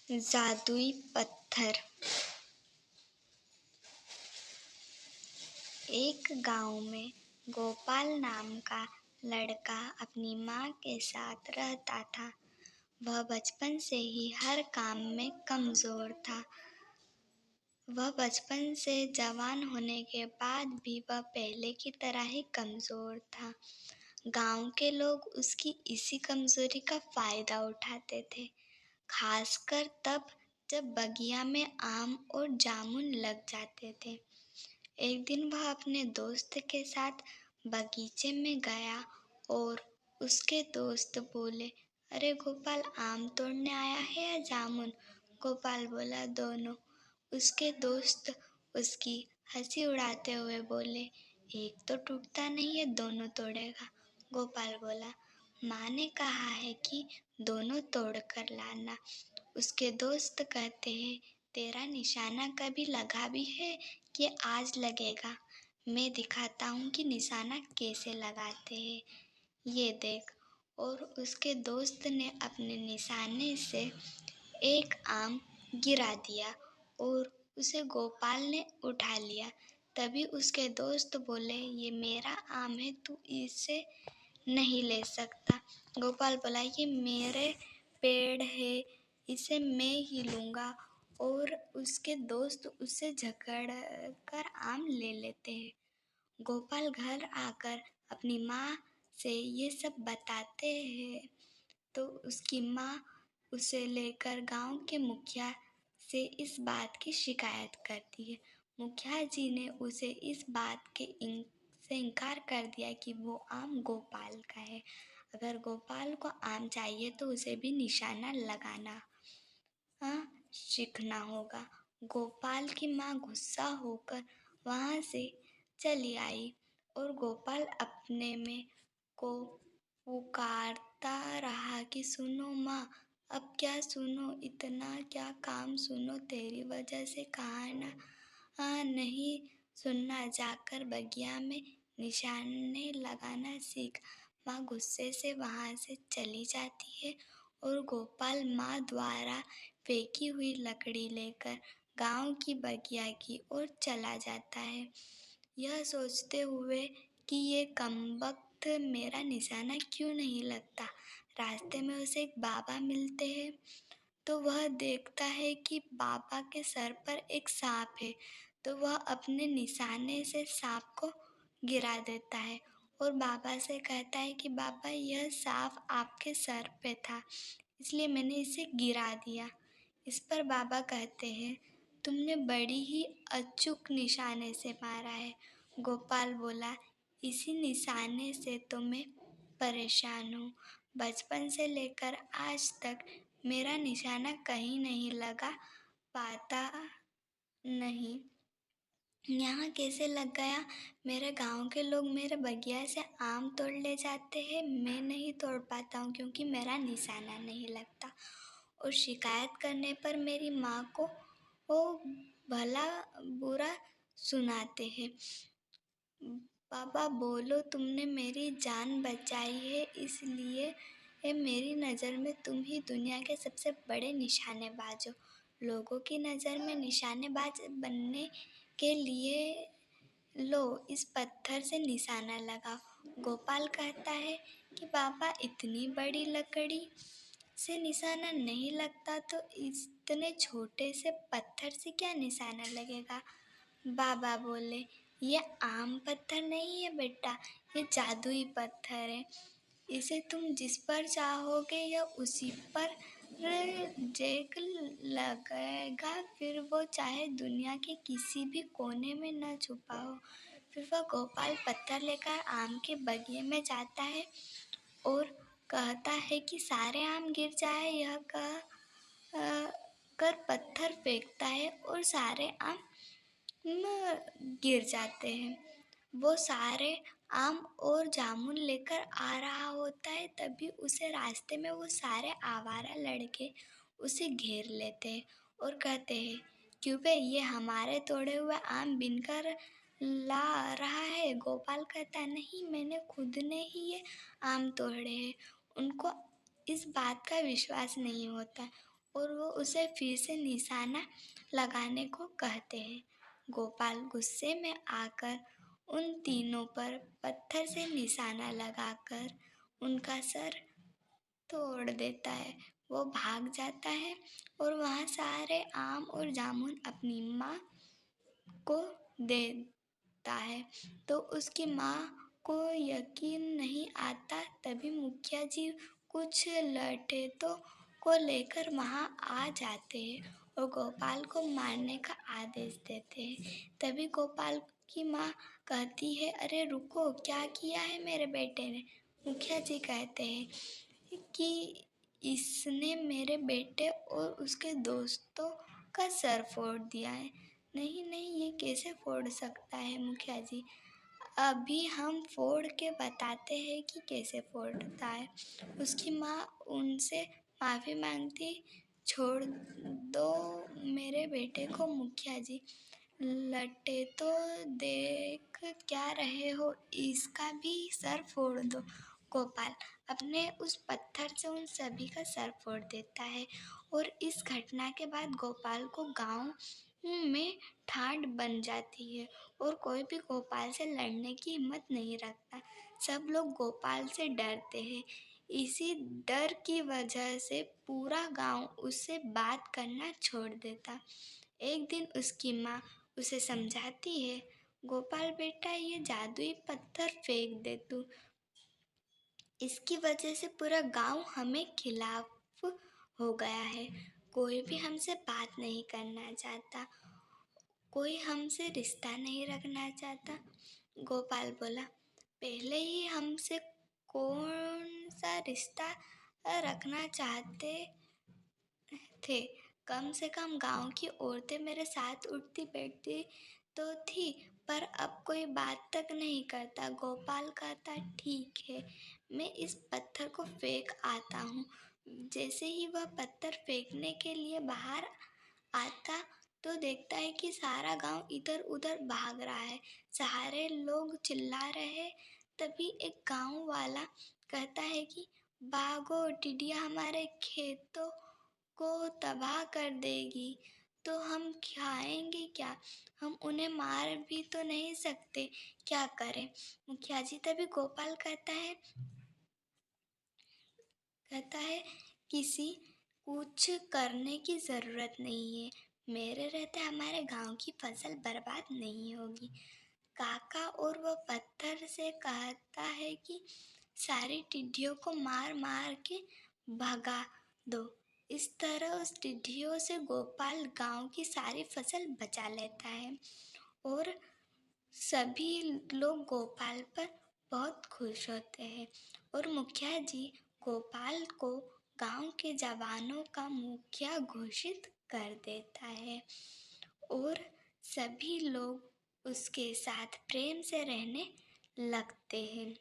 जादुई पत्थर। एक गांव में गोपाल नाम का लड़का अपनी माँ के साथ रहता था। वह बचपन से ही हर काम में कमजोर था। वह बचपन से जवान होने के बाद भी वह पहले की तरह ही कमजोर था। गांव के लोग उसकी इसी कमजोरी का फायदा उठाते थे, खासकर तब जब बगिया में आम और जामुन लग जाते थे। एक दिन वह अपने दोस्त के साथ बगीचे में गया और उसके दोस्त बोले, अरे गोपाल, आम तोड़ने आया है या जामुन? गोपाल बोला, दोनों। उसके दोस्त उसकी हंसी उड़ाते हुए बोले, एक तो टूटता नहीं है, दोनों तोड़ेगा। गोपाल बोला, माँ ने कहा है कि दोनों तोड़ कर लाना। उसके दोस्त कहते हैं, तेरा निशाना कभी लगा भी है कि आज लगेगा? मैं दिखाता हूँ कि निशाना कैसे लगाते हैं, ये देख। और उसके दोस्त ने अपने निशाने से एक आम गिरा दिया और उसे गोपाल ने उठा लिया। तभी उसके दोस्त बोले, ये मेरा आम है, तू इसे नहीं ले सकता। गोपाल बोला, ये मेरे पेड़ है, इसे मैं ही लूँगा। और उसके दोस्त उससे झगड़ कर आम ले लेते हैं। गोपाल घर आकर अपनी माँ से ये सब बताते हैं तो उसकी माँ उसे लेकर गांव के मुखिया से इस बात की शिकायत करती है। मुखिया जी ने उसे इस बात के से इनकार कर दिया कि वो आम गोपाल का है। अगर गोपाल को आम चाहिए तो उसे भी निशाना लगाना सीखना होगा। गोपाल की माँ गुस्सा होकर वहाँ से चली आई और गोपाल अपने में को पुकारता रहा कि सुनो माँ, अब क्या सुनो, इतना क्या काम सुनो, तेरी वजह से कहा नहीं सुनना, जाकर बगिया में निशाने लगाना सीख। माँ गुस्से से वहाँ से चली जाती है और गोपाल माँ द्वारा फेंकी हुई लकड़ी लेकर गांव की बगिया की ओर चला जाता है, यह सोचते हुए कि ये कमबख्त मेरा निशाना क्यों नहीं लगता। रास्ते में उसे एक बाबा मिलते हैं तो वह देखता है कि बाबा के सर पर एक सांप है, तो वह अपने निशाने से सांप को गिरा देता है और बाबा से कहता है कि बाबा, यह सांप आपके सर पे था, इसलिए मैंने इसे गिरा दिया। इस पर बाबा कहते हैं, तुमने बड़ी ही अचूक निशाने से मारा है। गोपाल बोला, इसी निशाने से तो मैं परेशान हूँ। बचपन से लेकर आज तक मेरा निशाना कहीं नहीं लगा पाता नहीं, यहाँ कैसे लग गया? मेरे गांव के लोग मेरे बगिया से आम तोड़ ले जाते हैं, मैं नहीं तोड़ पाता हूँ क्योंकि मेरा निशाना नहीं लगता। और शिकायत करने पर मेरी माँ को वो भला बुरा सुनाते हैं। बाबा बोलो, तुमने मेरी जान बचाई है, इसलिए मेरी नज़र में तुम ही दुनिया के सबसे बड़े निशानेबाज हो। लोगों की नज़र में निशानेबाज बनने के लिए लो, इस पत्थर से निशाना लगाओ। गोपाल कहता है कि बाबा, इतनी बड़ी लकड़ी से निशाना नहीं लगता तो इतने छोटे से पत्थर से क्या निशाना लगेगा? बाबा बोले, ये आम पत्थर नहीं है बेटा, ये जादुई पत्थर है। इसे तुम जिस पर चाहोगे यह उसी पर जेक लगेगा, फिर वो चाहे दुनिया के किसी भी कोने में न छुपा हो। फिर वह गोपाल पत्थर लेकर आम के बगीचे में जाता है और कहता है कि सारे आम गिर जाए, यह कर पत्थर फेंकता है और सारे आम गिर जाते हैं। वो सारे आम और जामुन लेकर आ रहा होता है, तभी उसे रास्ते में वो सारे आवारा लड़के उसे घेर लेते हैं और कहते हैं, क्यों बे, ये हमारे तोड़े हुए आम बिनकर ला रहा है? गोपाल कहता, नहीं, मैंने खुद ने ही ये आम तोड़े हैं। उनको इस बात का विश्वास नहीं होता। और वो उसे फिर से निशाना लगाने को कहते हैं। गोपाल गुस्से में आकर उन तीनों पर पत्थर से निशाना लगाकर उनका सर तोड़ देता है। वो भाग जाता है और वहाँ सारे आम और जामुन अपनी माँ को देता है। तो उसकी माँ को यकीन नहीं आता। तभी मुखिया जी कुछ लठेतों को लेकर वहाँ आ जाते हैं और गोपाल को मारने का आदेश देते हैं। तभी गोपाल की माँ कहती है, अरे रुको, क्या किया है मेरे बेटे ने? मुखिया जी कहते हैं कि इसने मेरे बेटे और उसके दोस्तों का सर फोड़ दिया है। नहीं नहीं, ये कैसे फोड़ सकता है मुखिया जी? अभी हम फोड़ के बताते हैं कि कैसे फोड़ता है। उसकी माँ उनसे माफ़ी मांगती, छोड़ दो मेरे बेटे को मुखिया जी, लटे तो देख क्या रहे हो, इसका भी सर फोड़ दो। गोपाल अपने उस पत्थर से उन सभी का सर फोड़ देता है और इस घटना के बाद गोपाल को गांव में ठाठ बन जाती है और कोई भी गोपाल से लड़ने की हिम्मत नहीं रखता। सब लोग गोपाल से डरते हैं। इसी डर की वजह से पूरा गांव उससे बात करना छोड़ देता। एक दिन उसकी माँ उसे समझाती है, गोपाल बेटा, ये जादुई पत्थर फेंक दे तू, इसकी वजह से पूरा गांव हमें खिलाफ हो गया है। कोई भी हमसे बात नहीं करना चाहता, कोई हमसे रिश्ता नहीं रखना चाहता। गोपाल बोला, पहले ही हमसे कौन सा रिश्ता रखना चाहते थे? कम से कम गांव की औरतें मेरे साथ उठती बैठती तो थी, पर अब कोई बात तक नहीं करता। गोपाल कहता, ठीक है, मैं इस पत्थर को फेंक आता हूँ। जैसे ही वह पत्थर फेंकने के लिए बाहर आता तो देखता है कि सारा गांव इधर उधर भाग रहा है, सारे लोग चिल्ला रहे। तभी एक गांव वाला कहता है कि भागो, टिड्डियाँ हमारे खेतों को तबाह कर देगी, तो हम खाएंगे क्या? हम उन्हें मार भी तो नहीं सकते, क्या करें? मुखिया जी तभी गोपाल कहता है किसी कुछ करने की ज़रूरत नहीं है, मेरे रहते हमारे गांव की फसल बर्बाद नहीं होगी। काका और वह पत्थर से कहता है कि सारी टिड्डियों को मार मार के भगा दो। इस तरह उस टिड्डियों से गोपाल गांव की सारी फसल बचा लेता है और सभी लोग गोपाल पर बहुत खुश होते हैं और मुखिया जी गोपाल को गांव के जवानों का मुखिया घोषित कर देता है और सभी लोग उसके साथ प्रेम से रहने लगते हैं।